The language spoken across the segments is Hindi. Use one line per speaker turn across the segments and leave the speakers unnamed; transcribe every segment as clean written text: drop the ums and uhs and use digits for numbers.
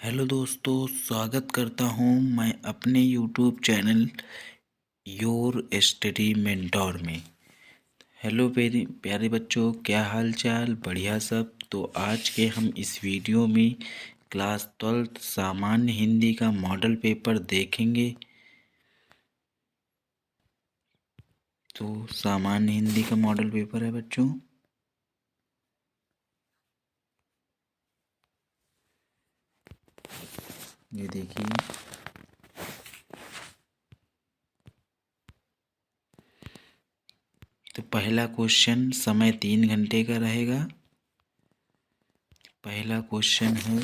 हेलो दोस्तों, स्वागत करता हूँ मैं अपने YouTube channel your study mentor में। हेलो मेरे प्यारे बच्चों, क्या हाल चाल? बढ़िया सब। तो आज के हम इस वीडियो में क्लास 12 सामान्य हिंदी का मॉडल पेपर देखेंगे। तो सामान्य हिंदी का मॉडल पेपर है बच्चों। ये देखिए, तो पहला क्वेश्चन समय 3 घंटे का रहेगा। पहला क्वेश्चन है,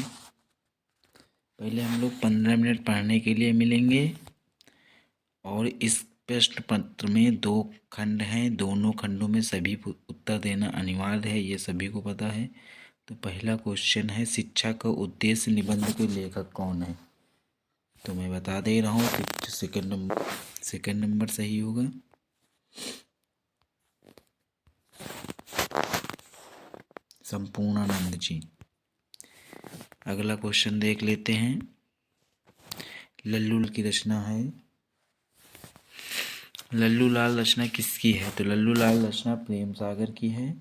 पहले हम लोग 15 मिनट पढ़ने के लिए मिलेंगे और इस प्रश्न पत्र में 2 खंड हैं। दोनों खंडों में सभी को उत्तर देना अनिवार्य है, ये सभी को पता है। तो पहला क्वेश्चन है, शिक्षा का उद्देश्य निबंध के लेखक कौन है? तो मैं बता दे रहा हूँ कि सेकंड नंबर सही होगा। संपूर्णानंद जी। अगला क्वेश्चन देख लेते हैं। लल्लू की रचना है, लल्लू लाल रचना किसकी है? तो लल्लू लाल रचना प्रेम सागर की है।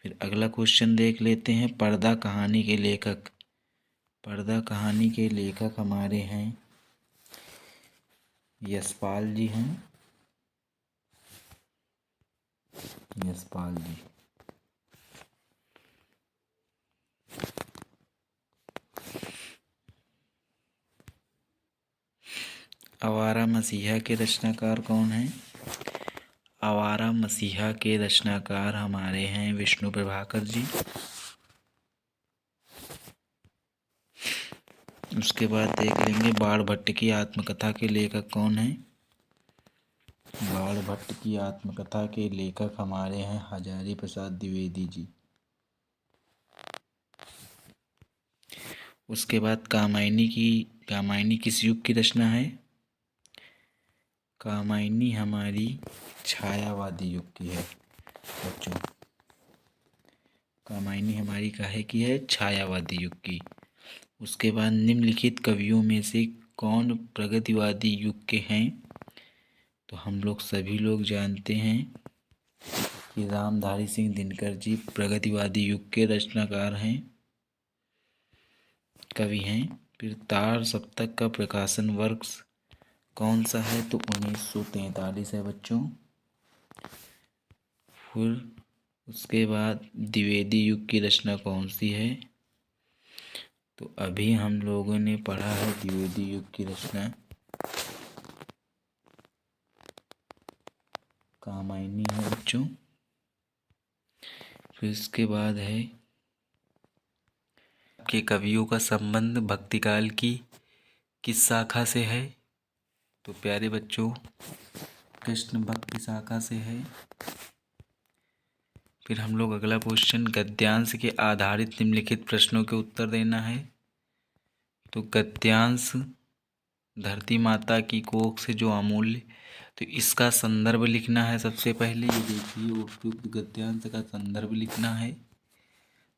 फिर अगला क्वेश्चन देख लेते हैं, पर्दा कहानी के लेखक। पर्दा कहानी के लेखक हमारे हैं यशपाल जी हैं, यशपाल जी। आवारा मसीहा के रचनाकार कौन हैं? आवारा मसीहा के रचनाकार हमारे हैं विष्णु प्रभाकर जी। उसके बाद देख लेंगे, बाण भट्ट की आत्मकथा के लेखक कौन हैं? बाण भट्ट की आत्मकथा के लेखक हमारे हैं हजारी प्रसाद द्विवेदी जी। उसके बाद कामायनी किस युग की रचना है? कामायनी हमारी छायावादी युग की है बच्चों। कामायनी हमारी काहे की है? छायावादी युग की। उसके बाद निम्नलिखित कवियों में से कौन प्रगतिवादी युग के हैं? तो हम लोग सभी लोग जानते हैं कि रामधारी सिंह दिनकर जी प्रगतिवादी युग के रचनाकार हैं, कवि हैं। फिर तार सप्तक का प्रकाशन वर्ष कौन सा है? तो 1943 है बच्चों। फिर उसके बाद द्विवेदी युग की रचना कौन सी है? तो अभी हम लोगों ने पढ़ा है द्विवेदी युग की रचना कामायनी है बच्चों। फिर इसके बाद है के कवियों का संबंध भक्तिकाल की किस शाखा से है? तो प्यारे बच्चों, कृष्ण भक्ति शाखा से है। फिर हम लोग अगला क्वेश्चन, गद्यांश के आधारित निम्नलिखित प्रश्नों के उत्तर देना है। तो गद्यांश धरती माता की कोख से जो अमूल्य, तो इसका संदर्भ लिखना है। सबसे पहले ये देखिए, उपयुक्त गद्यांश का संदर्भ लिखना है।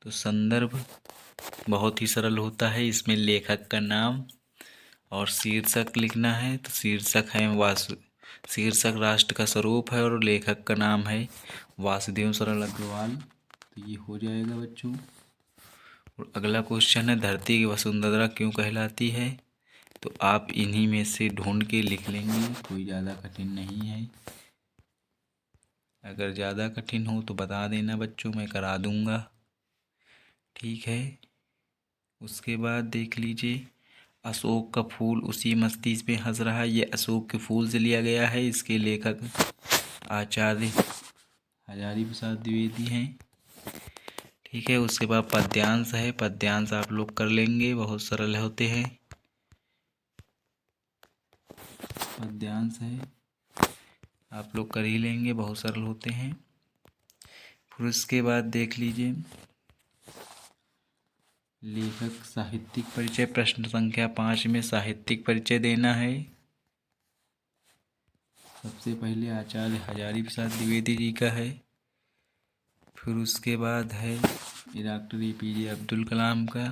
तो संदर्भ बहुत ही सरल होता है, इसमें लेखक का नाम और शीर्षक लिखना है। तो शीर्षक है शीर्षक राष्ट्र का स्वरूप है और लेखक का नाम है वासुदेव सरल अग्रवाल। तो ये हो जाएगा बच्चों। और अगला क्वेश्चन है, धरती की वसुंधरा क्यों कहलाती है? तो आप इन्हीं में से ढूंढ के लिख लेंगे, कोई ज़्यादा कठिन नहीं है। अगर ज़्यादा कठिन हो तो बता देना बच्चों, मैं करा दूंगा, ठीक है। उसके बाद देख लीजिए, अशोक का फूल उसी मस्तिष्क पे हंस रहा है, ये अशोक के फूल से लिया गया है। इसके लेखक आचार्य हजारी प्रसाद द्विवेदी हैं, ठीक है। उसके बाद पद्यांश है, पद्यांश आप लोग कर लेंगे, बहुत सरल होते हैं। पद्यांश है, आप लोग कर ही लेंगे, बहुत सरल होते हैं। फिर उसके बाद देख लीजिए, लेखक साहित्यिक परिचय, प्रश्न संख्या 5 में साहित्यिक परिचय देना है। सबसे पहले आचार्य हजारी प्रसाद द्विवेदी जी का है। फिर उसके बाद है डॉक्टर APJ अब्दुल कलाम का।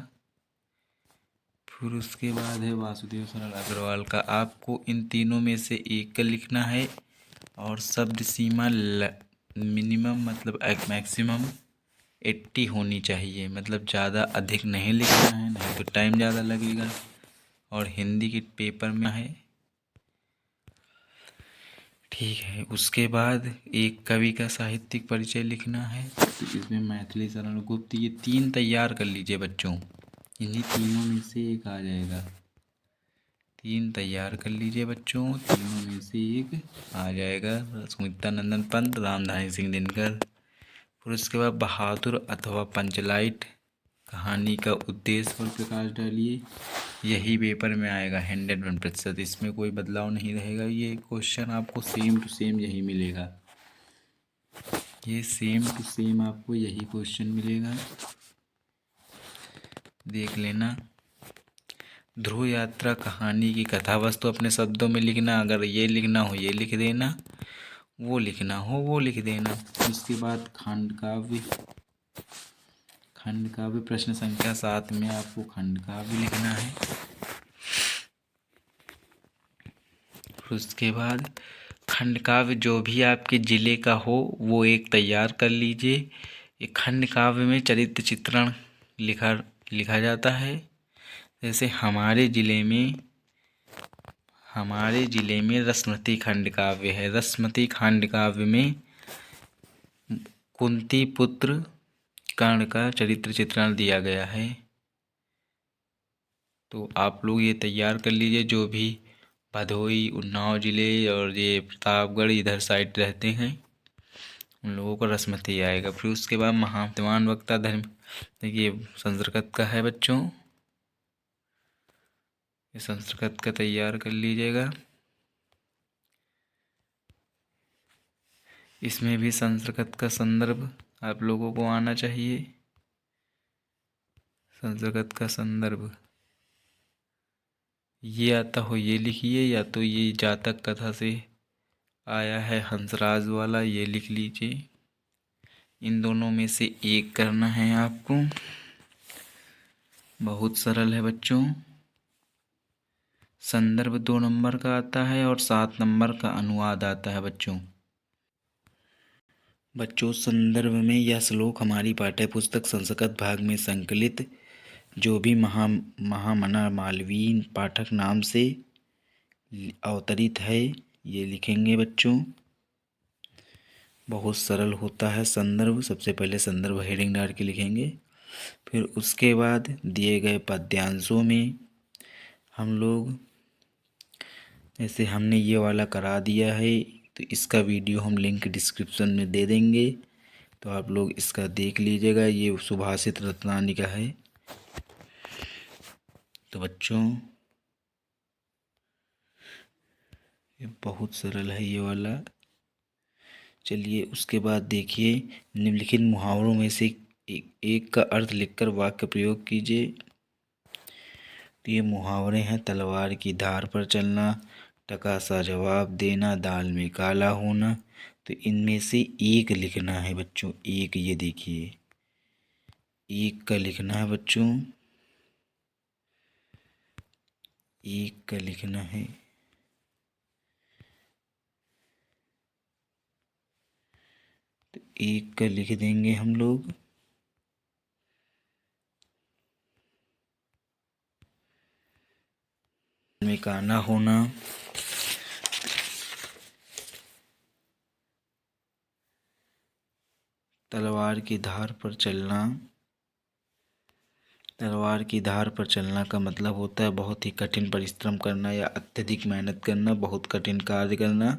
फिर उसके बाद है वासुदेव सरल अग्रवाल का। आपको इन तीनों में से एक का लिखना है और शब्द सीमा मिनिमम मतलब मैक्सिमम 80 होनी चाहिए, मतलब ज़्यादा अधिक नहीं लिखना है, नहीं तो टाइम ज़्यादा लगेगा। और हिंदी के पेपर में है, ठीक है। उसके बाद एक कवि का साहित्यिक परिचय लिखना है, तो इसमें मैथिली शरण गुप्त, ये 3 तैयार कर लीजिए बच्चों, इन्हीं तीनों में से एक आ जाएगा। 3 तैयार कर लीजिए बच्चों, तीनों में से एक आ जाएगा। सुमित्रानंदन पंत, रामधारी सिंह दिनकर। फिर उसके बाद बहादुर अथवा पंचलाइट कहानी का उद्देश्य पर प्रकाश डालिए, यही पेपर में आएगा 101%, इसमें कोई बदलाव नहीं रहेगा। ये क्वेश्चन आपको सेम टू सेम यही मिलेगा, ये सेम टू सेम आपको यही क्वेश्चन मिलेगा, देख लेना। ध्रुव यात्रा कहानी की कथा वस्तु अपने शब्दों में लिखना, अगर ये लिखना हो ये लिख देना, वो लिखना हो वो लिख देना। उसके बाद खंड काव्य प्रश्न संख्या 7 में आपको खंड काव्य लिखना है। उसके बाद खंड काव्य जो भी आपके जिले का हो वो एक तैयार कर लीजिए। ये खंड काव्य में चरित्र चित्रण लिखा जाता है। जैसे हमारे ज़िले में रसमती खंड काव्य है। रसमती खंड काव्य में कुंती पुत्र कर्ण का चरित्र चित्रण दिया गया है। तो आप लोग ये तैयार कर लीजिए, जो भी भदोई उन्नाव ज़िले और ये प्रतापगढ़ इधर साइड रहते हैं उन लोगों को रसमती आएगा। फिर उसके बाद महाविद्वान वक्ता धर्म, देखिए संस्कृत का है बच्चों, ये संस्कृत का तैयार कर लीजिएगा। इसमें भी संस्कृत का संदर्भ आप लोगों को आना चाहिए। संस्कृत का संदर्भ ये आता हो ये लिखिए, या तो ये जातक कथा से आया है हंसराज वाला, ये लिख लीजिए। इन दोनों में से एक करना है आपको, बहुत सरल है बच्चों। संदर्भ 2 नंबर का आता है और 7 नंबर का अनुवाद आता है बच्चों। संदर्भ में यह श्लोक हमारी पाठ्य पुस्तक संस्कृत भाग में संकलित जो भी महामना मालवीय पाठक नाम से अवतरित है, ये लिखेंगे बच्चों। बहुत सरल होता है संदर्भ। सबसे पहले संदर्भ हेडिंग डाल के लिखेंगे, फिर उसके बाद दिए गए पद्यांशों में हम लोग, जैसे हमने ये वाला करा दिया है तो इसका वीडियो हम लिंक डिस्क्रिप्शन में दे देंगे, तो आप लोग इसका देख लीजिएगा। ये सुभाषित रत्नानी का है। तो बच्चों ये बहुत सरल है ये वाला। चलिए उसके बाद देखिए, निम्नलिखित मुहावरों में से एक का अर्थ लिखकर वाक्य प्रयोग कीजिए। तो ये मुहावरे हैं, तलवार की धार पर चलना, टका सा जवाब देना, दाल में काला होना। तो इनमें से एक लिखना है बच्चों, एक, ये देखिए एक का लिखना है बच्चों, एक का लिखना है। तो एक का लिख देंगे हम लोग। में काना होना, तलवार की धार पर चलना। तलवार की धार पर चलना का मतलब होता है बहुत ही कठिन परिश्रम करना या अत्यधिक मेहनत करना, बहुत कठिन कार्य करना।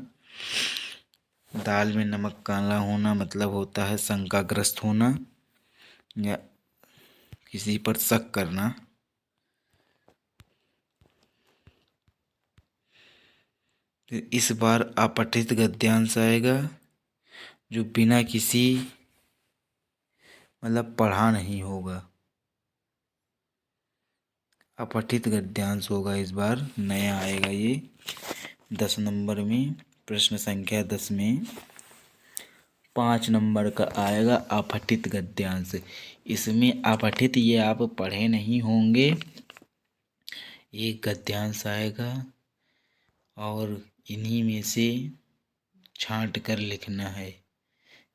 दाल में नमक काला होना मतलब होता है शंकाग्रस्त होना या किसी पर शक करना। तो इस बार अपठित गद्यांश आएगा जो बिना किसी मतलब पढ़ा नहीं होगा, अपठित गद्यांश होगा। इस बार नया आएगा ये 10 नंबर में, प्रश्न संख्या 10 में 5 नंबर का आएगा अपठित गद्यांश। इसमें अपठित ये आप पढ़े नहीं होंगे, एक गद्यांश आएगा और इन्हीं में से छांट कर लिखना है,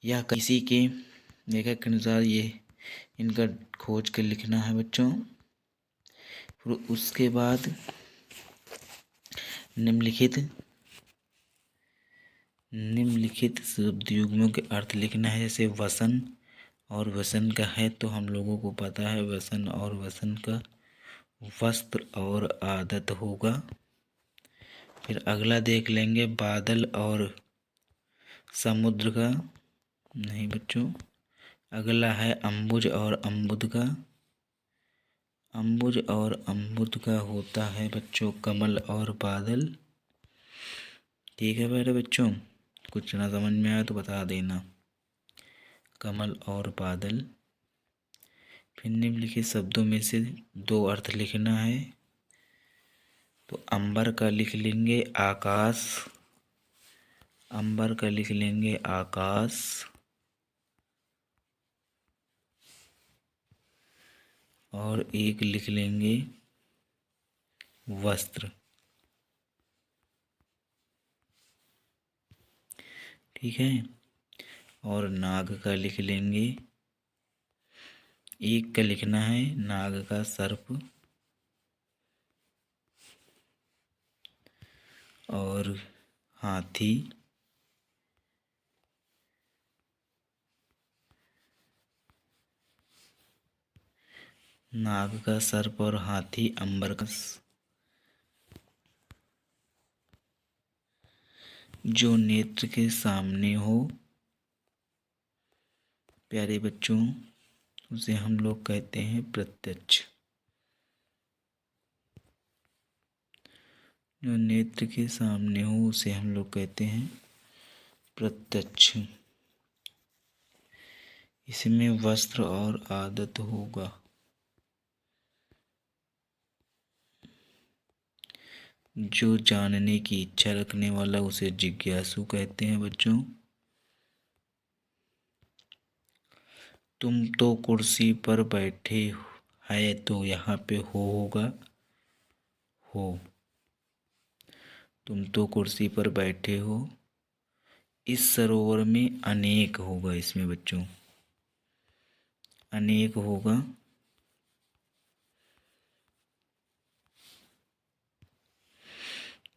या किसी के लेखक के अनुसार ये इनका खोज कर लिखना है बच्चों। फिर उसके बाद निम्नलिखित शब्द युग्मों के अर्थ लिखना है। जैसे वसन और वसन का है तो हम लोगों को पता है वसन और वसन का वस्त्र और आदत होगा। फिर अगला देख लेंगे बादल और समुद्र का, नहीं बच्चों। अगला है अम्बुज और अम्बुद का। अम्बुज और अम्बुद का होता है बच्चों कमल और बादल। ठीक है मेरे बच्चों, कुछ ना समझ में आया तो बता देना। कमल और बादल। फिर निम्नलिखित शब्दों में से दो अर्थ लिखना है। तो अंबर का लिख लेंगे आकाश, अंबर का लिख लेंगे आकाश, और एक लिख लेंगे वस्त्र। ठीक है। और नाग का लिख लेंगे, एक का लिखना है नाग का सर्प, और हाथी, नाग का सर्प और हाथी अंबर का जो नेत्र के सामने हो प्यारे बच्चों उसे हम लोग कहते हैं प्रत्यक्ष। जो नेत्र के सामने हो उसे हम लोग कहते हैं प्रत्यक्ष। इसमें वस्त्र और आदत होगा। जो जानने की इच्छा रखने वाला उसे जिज्ञासु कहते हैं बच्चों। तुम तो कुर्सी पर बैठे है तो यहाँ पे हो होगा, हो। तुम तो कुर्सी पर बैठे हो, इस सरोवर में अनेक होगा, इसमें बच्चों अनेक होगा।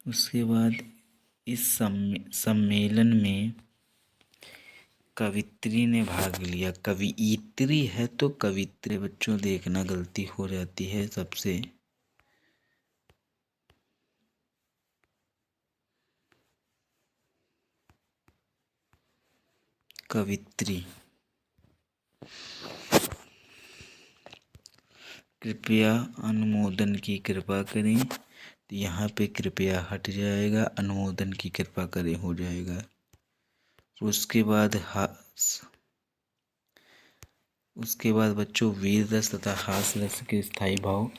उसके बाद इस सम्मेलन में कवित्री ने भाग लिया। कवियत्री है तो कवित्री बच्चों देखना गलती हो जाती है सबसे। कवित्री। कृपया अनुमोदन की कृपा करें, तो यहाँ पे कृपया हट जाएगा, अनुमोदन की कृपा करें हो जाएगा। उसके बाद बच्चों वीर रस तथा हास्य रस के स्थायी भाव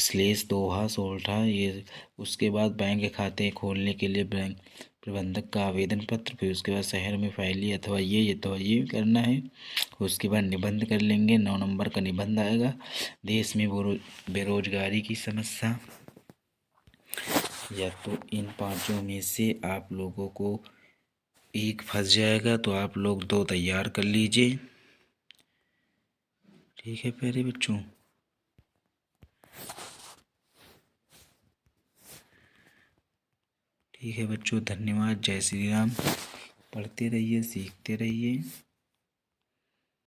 श्लेष दोहा सोरठा ये। उसके बाद बैंक खाते खोलने के लिए बैंक प्रबंधक का आवेदन पत्र, फिर उसके बाद शहर में फैली अथवा ये करना है। उसके बाद निबंध कर लेंगे, 9 नंबर का निबंध आएगा। देश में बेरोजगारी की समस्या, या तो इन पांचों में से आप लोगों को एक फंस जाएगा तो आप लोग 2 तैयार कर लीजिए। ठीक है प्यारे बच्चों। ठीक है बच्चों, धन्यवाद। जय श्री राम। पढ़ते रहिए, सीखते रहिए।